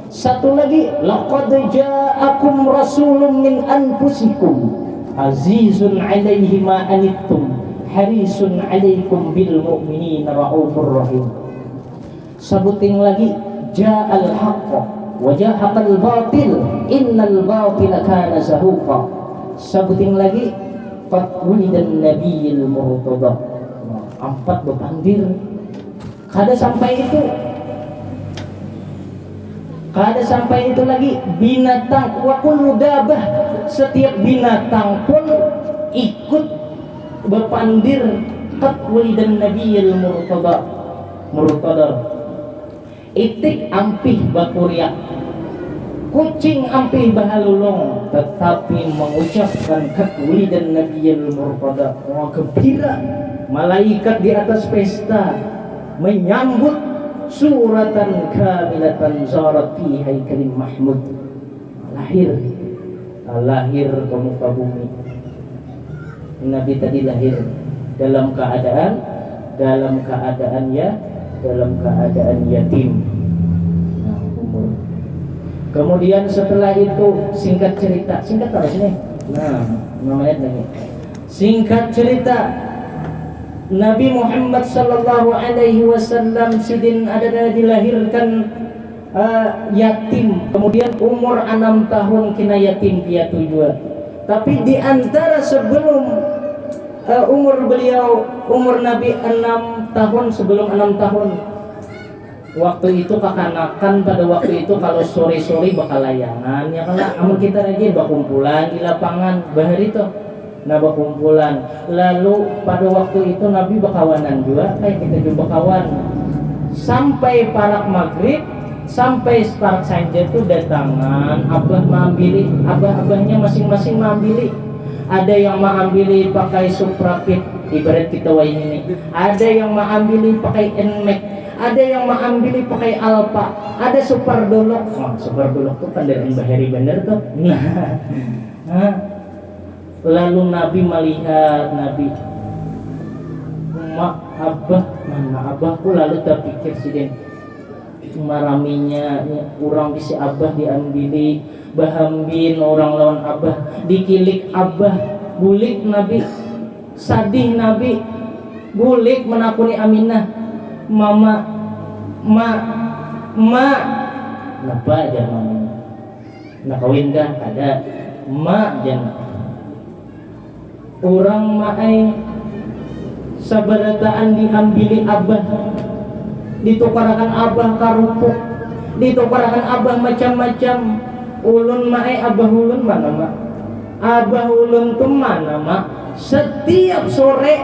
Satu lagi, laqad ja'akum rasulun min anfusikum azizun 'alaihi ma anittum harisun 'alaikum bil mu'minina raufur rahim. Sabuting lagi, ja'al haqq wa jahaqal batil innal batila kana zahuqa. Sabuting lagi, fatwidan nabiyil murtada. 4 berpandir. Kada sampai itu lagi, binatang wa kullu dabah, setiap binatang pun ikut berpandir. Fatwidan nabiyil murtada. Itik ampih bakuriak, kucing ampih bahalulung, tetapi mengucapkan katwidan nabiyil murtada. Wah, gembira. Malaikat di atas pesta menyambut suratan kamilatan zarat fi haikalin mahmud. Lahir ke muka bumi. Nabi tadi lahir dalam keadaan yatim. Nah, umur. Kemudian setelah itu singkat tahu sini. Nah, namanya lagi. Singkat cerita, Nabi Muhammad sallallahu alaihi wasallam sidin ada dilahirkan yatim. Kemudian umur 6 tahun kena yatim piatu juga. Tapi di antara sebelum umur Nabi 6 tahun, sebelum 6 tahun, waktu itu kekanakan pada waktu itu kalau sore-sore bakal layangan ya kan, amun kita rajin bakumpulan di lapangan bahari itu. Nah, berkumpulan. Lalu pada waktu itu Nabi bakawanan juga, kayak kita juga bakawan. Sampai parak maghrib, sampai parak sanja itu datangan abahnya masing-masing mengambil. Ada yang mengambil pakai suprapit, ibarat kita wain ini. Ada yang mengambil pakai Nmax, ada yang mengambil pakai Alfa, ada super dolok. Super dolok tuh kendaraan bahari bener tuh. Nah. Lalu Nabi melihat mana abahku, lalu terpikir sidin maraminya orang bisa abah diambili bahambin orang lawan abah, dikilik abah, bulik Nabi, sadih Nabi, bulik menakuni Aminah, mama, kenapa aja mamanya nak kawin kan ada jangan orang maai sabarataan diambili abah, ditukarakan abah karupuk, ditukarakan abah macam-macam. Ulun maai abah ulun mana mak? Abah ulun tuh mana mak? Setiap sore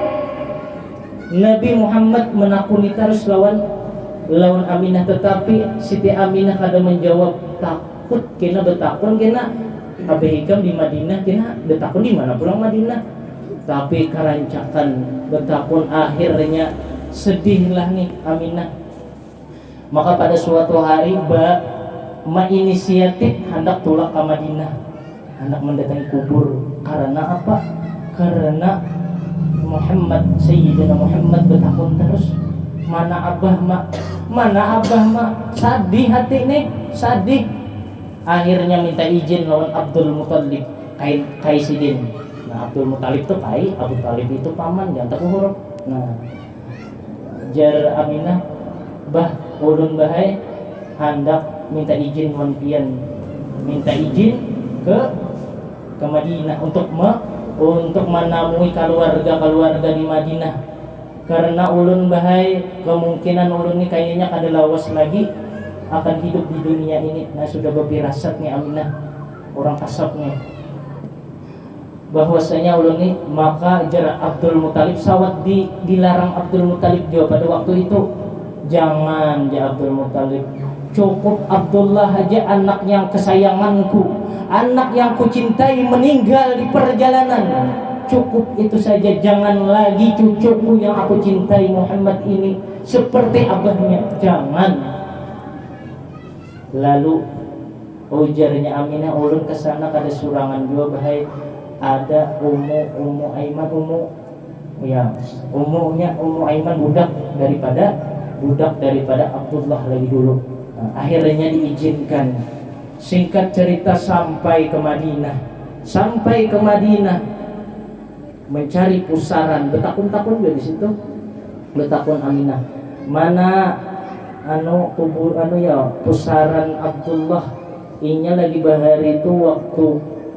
Nabi Muhammad menakuni terus lawan Aminah, tetapi Siti Aminah kada menjawab, takut kena betakun kena abah hikam di Madinah, kena betakun di mana pulang Madinah. Tapi kerancakan betapun akhirnya sedihlah nih Aminah. Maka pada suatu hari inisiatif hendak tulak ke Madinah, hendak mendatangi kubur. Karena apa? Karena Sayyidina Muhammad betapun terus, mana abah mak, sadih hati nih, sadih. Akhirnya minta izin lawan Abdul Muthalib Kaisidin. Nah, Abdul Muthalib itu Abu Talib itu paman jantan huruf. Nah, jar Aminah, ulun bahai hendak minta izin minta izin ke Madinah untuk menemui keluarga di Madinah. Karena ulun bahai kemungkinan ulun ini kayaknya kada lawas lagi akan hidup di dunia ini. Nah, sudah berfirasat nih Aminah, orang kasab nih. bahwasanya ulun ini, maka jar Abdul Muthalib sawat dilarang Abdul Muthalib juga pada waktu itu. Jangan ya Abdul Muthalib, cukup Abdullah aja, anak yang kesayanganku, anak yang kucintai meninggal di perjalanan. Cukup itu saja, jangan lagi cucuku yang aku cintai Muhammad ini seperti abahnya, jangan. Lalu ujarnya Aminah, ulun kesana kada surangan juga bahaya, ada Ummu Aiman, Ummu Aiman budak daripada Abdullah lagi dulu. Nah, akhirnya diizinkan. Singkat cerita sampai ke Madinah mencari pusaran, betakun-takun juga di situ, betakun Aminah mana pusaran Abdullah inya lagi bahari itu. Waktu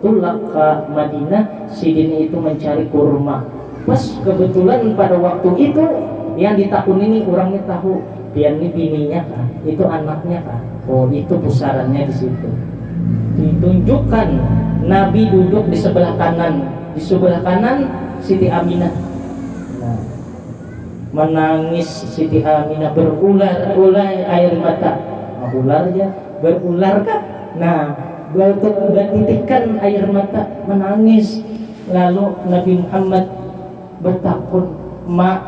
tulak ke Madinah, sidin itu mencari kurma. Pas kebetulan pada waktu itu yang ditakun ini orangnya tahu, pian ini bininya kah, itu anaknya kah, oh itu pusarannya di situ. Ditunjukkan Nabi duduk di sebelah kanan Siti Aminah. Nah, menangis Siti Aminah, berular air mata. Berular kah? Nah, bertitikkan air mata, menangis. Lalu Nabi Muhammad bertakun, Ma,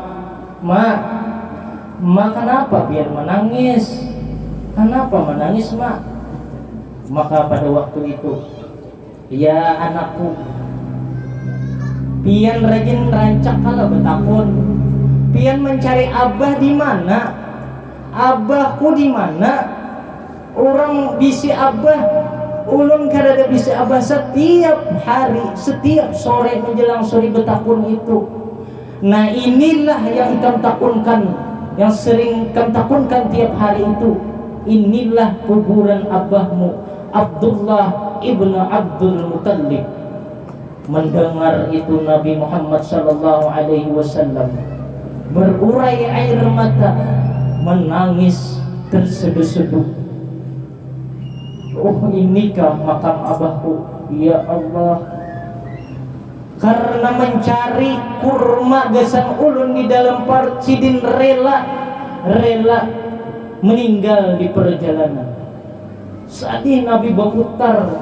kenapa biar menangis? Kenapa menangis, Ma? Maka pada waktu itu, ya anakku, pian rajin rancak kalau bertakun, pian mencari abah di mana? Abahku di mana? Orang bisi abah, ulun kada ada bisi abah setiap hari, setiap sore menjelang sore bertakun itu. Nah inilah yang ikam takunkan, yang sering ikam takunkan tiap hari itu. Inilah kuburan abahmu Abdullah ibnu Abdul Muthalib. Mendengar itu Nabi Muhammad sallallahu alaihi wasallam berurai air mata, menangis terseduh-seduh. Oh inikah makam abahku, ya Allah. Karena mencari kurma gesan ulun di dalam parcidin, rela meninggal di perjalanan. Saat Nabi berputar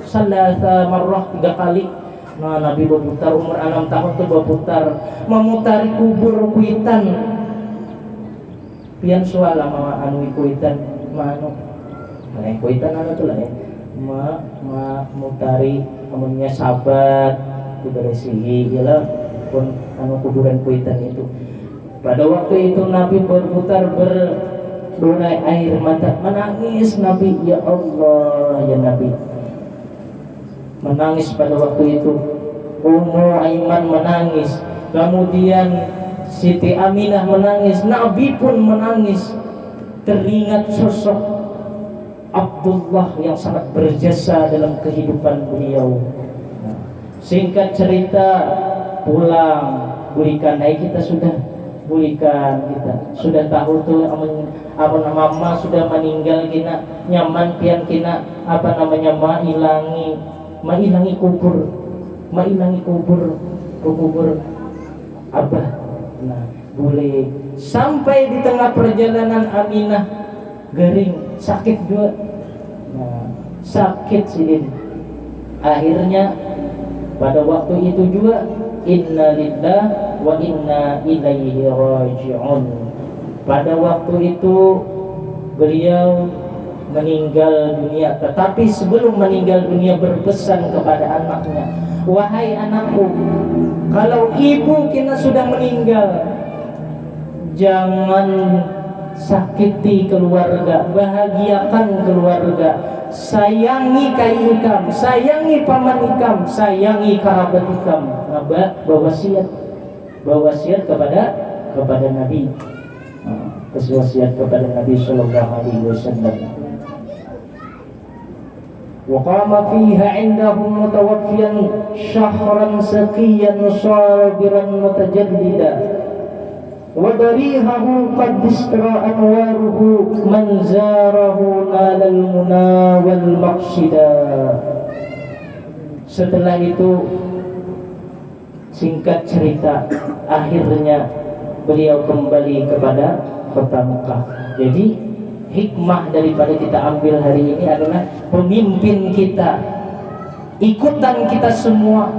salasa marrah 3 kali. Nah Nabi berputar, umur 6 tahun tuh berputar, memutari kubur kuitan. Pian suala ma anu kuitan, kuitan anu tuh lah ya. Mutari amunnya sabat diberesihi ya pun anu kuburan kuitan itu. Pada waktu itu Nabi berputar berurai air mata, menangis Nabi, ya Allah ya Nabi. Menangis pada waktu itu. Ummu Aiman menangis, kemudian Siti Aminah menangis, Nabi pun menangis. Teringat sosok Abdullah yang sangat berjasa dalam kehidupan beliau. Singkat cerita, pulang bulikan, kita sudah bulikan, kita sudah tahu tuh mama sudah meninggal, kina nyaman pian kina mailangi kubur abah. Nah boleh sampai di tengah perjalanan Aminah gering, sakit juga. Nah sakit sidin, akhirnya pada waktu itu juga inna lillahi wa inna ilaihi raji'un. Pada waktu itu beliau meninggal dunia, tetapi sebelum meninggal dunia berpesan kepada anaknya, wahai anakku, kalau ibu kita sudah meninggal, jangan sakiti keluarga, bahagiakan keluarga, sayangi kai ikam, sayangi paman ikam, sayangi kerabat ikam. Berwasiat kepada Nabi, berwasiat kepada Nabi sallallahu alaihi wasallam. Wa qama fiha indahum mutawaffiyan syahran saqiyan sabiran mutajaddida wa darihahu qad istra anwaruhu man zarahu nalal muna wal maqsida. Setelah itu Singkat cerita, akhirnya beliau kembali kepada kota Mekah. Jadi hikmah daripada kita ambil hari ini adalah pemimpin kita, ikutan kita semua.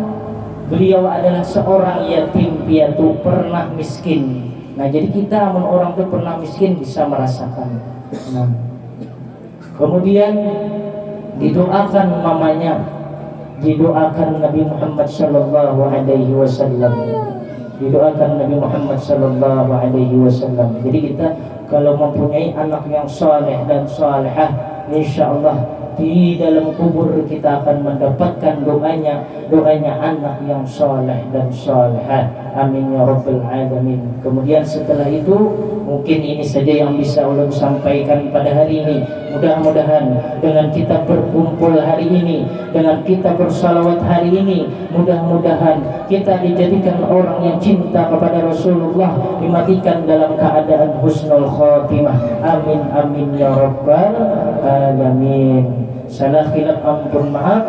Beliau adalah seorang yatim piatu, pernah miskin. Nah, jadi kita orang itu pernah miskin bisa merasakan. Nah, kemudian didoakan mamanya, didoakan Nabi Muhammad sallallahu alaihi wasallam, didoakan Nabi Muhammad sallallahu alaihi wasallam. Jadi kita kalau mempunyai anak yang saleh dan salehah, insyaallah di dalam kubur kita akan mendapatkan doanya anak yang saleh dan salehah. Amin ya rabbal alamin. Kemudian setelah itu mungkin ini saja yang bisa ulun sampaikan pada hari ini. Mudah-mudahan dengan kita berkumpul hari ini, dengan kita bersalawat hari ini, mudah-mudahan kita dijadikan orang yang cinta kepada Rasulullah, dimatikan dalam keadaan husnul khatimah. Amin amin ya rabbal alamin. Salah khilaf ampun maaf.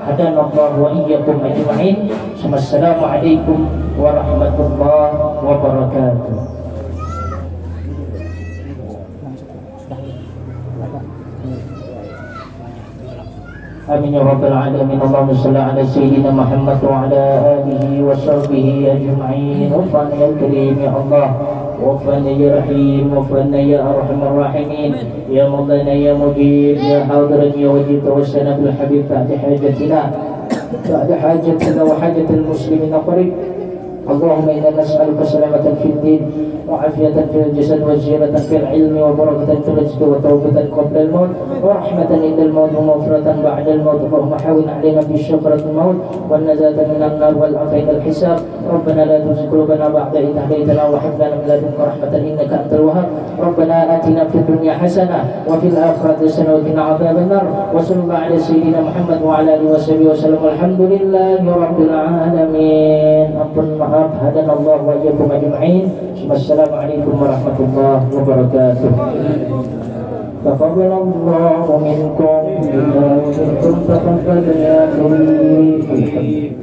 Hadanallahu wa iyyakum ajma'in. Wassalamualaikum warahmatullahi wabarakatuh. Amin ya rabbal alamin. Allahumma shalli ala sayyidina Muhammad wa ala alihi wa sahbihi ajma'in. Wafana ya karim ya Allah, wafana ya rahim, wafana ya arhamar rahimin, ya mawlana ya mujib, ya hadiran ya wajib. Tawassana bil habib ba'da hajatina wa hajatil muslimin qarib. اللهم إنا نسألك سلامة في الدين وعافية في الجسد وزيادة في العلم وبركة في الرزق وتوبة قبل الموت ورحمة عند الموت ومغفرة بعد الموت. اللهم حاول علينا في شكرة الموت والنجاة من النار والعفو عند الحساب. ربنا لا تزغ قلوبنا بعد إذ هديتنا وهب لنا من لدنك رحمة إنك أنت الوهاب. ربنا آتنا في الدنيا حسنة وفي الآخرة حسنة وقنا عذاب النار. وصلى الله على سيدنا محمد وعلى آله وصحبه وسلم. والحمد لله رب العالمين. هدانا الله وإياكم أجمعين. السلام عليكم ورحمة الله وبركاته. تقبل الله منكم تقبل يا كريم.